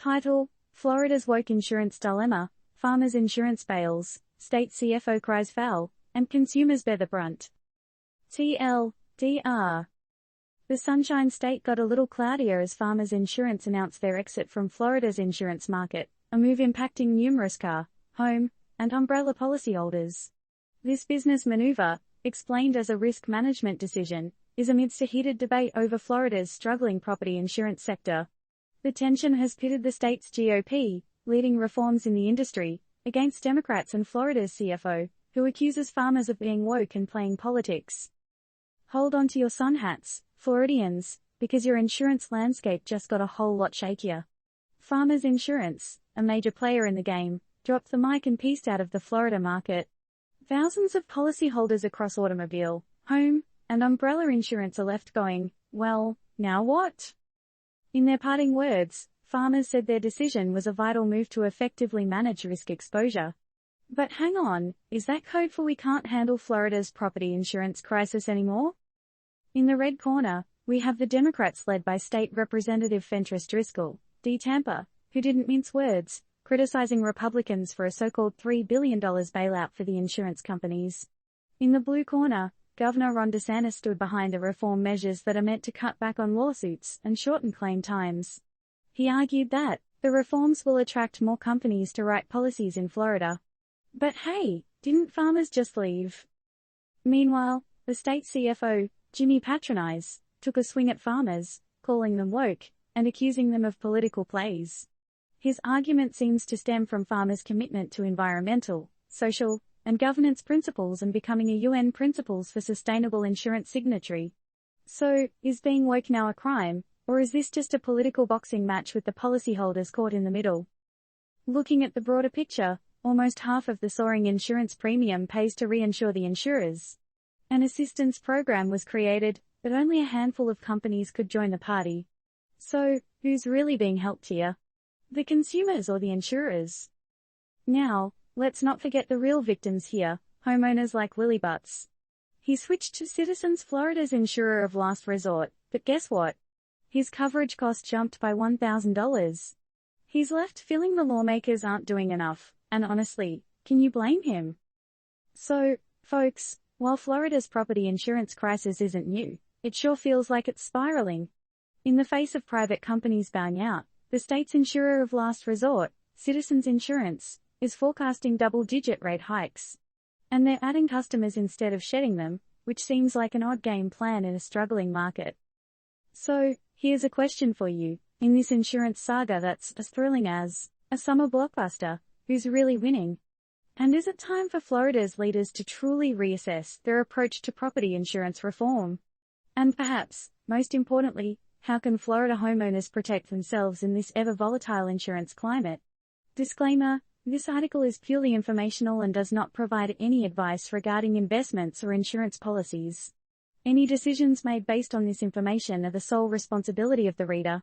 Title: Florida's Woke Insurance Dilemma, Farmers' Insurance Bails, State CFO Cries Foul, and Consumers Bear the Brunt. TLDR. The Sunshine State got a little cloudier as Farmers Insurance announced their exit from Florida's insurance market, a move impacting numerous car, home, and umbrella policyholders. This business maneuver, explained as a risk management decision, is amidst a heated debate over Florida's struggling property insurance sector. The tension has pitted the state's GOP, leading reforms in the industry, against Democrats and Florida's CFO, who accuses farmers of being woke and playing politics. Hold on to your sun hats, Floridians, because your insurance landscape just got a whole lot shakier. Farmers Insurance, a major player in the game, dropped the mic and pieced out of the Florida market. Thousands of policyholders across automobile, home, and umbrella insurance are left going, well, now what? In their parting words, farmers said their decision was a vital move to effectively manage risk exposure. But hang on, is that code for we can't handle Florida's property insurance crisis anymore? In the red corner, we have the Democrats led by State Representative Fentress Driscoll, D. Tampa, who didn't mince words, criticizing Republicans for a so-called $3 billion bailout for the insurance companies. In the blue corner, Governor Ron DeSantis stood behind the reform measures that are meant to cut back on lawsuits and shorten claim times. He argued that the reforms will attract more companies to write policies in Florida. But hey, didn't farmers just leave? Meanwhile, the state CFO, Jimmy Patronize, took a swing at farmers, calling them woke, and accusing them of political plays. His argument seems to stem from farmers' commitment to environmental, social, and governance principles and becoming a UN Principles for Sustainable Insurance signatory. So, is being woke now a crime, or is this just a political boxing match with the policyholders caught in the middle? Looking at the broader picture, almost half of the soaring insurance premium pays to reinsure the insurers. An assistance program was created, but only a handful of companies could join the party. So, who's really being helped here? The consumers or the insurers? Now, let's not forget the real victims here, homeowners like Willie Butts. He switched to Citizens, Florida's insurer of last resort, but guess what? His coverage cost jumped by $1,000. He's left feeling the lawmakers aren't doing enough, and honestly, can you blame him? So, folks, while Florida's property insurance crisis isn't new, it sure feels like it's spiraling. In the face of private companies bowing out, the state's insurer of last resort, Citizens Insurance, is forecasting double-digit rate hikes. And they're adding customers instead of shedding them, which seems like an odd game plan in a struggling market. So, here's a question for you. In this insurance saga that's as thrilling as a summer blockbuster, who's really winning? And is it time for Florida's leaders to truly reassess their approach to property insurance reform? And perhaps, most importantly, how can Florida homeowners protect themselves in this ever-volatile insurance climate? Disclaimer: this article is purely informational and does not provide any advice regarding investments or insurance policies. Any decisions made based on this information are the sole responsibility of the reader.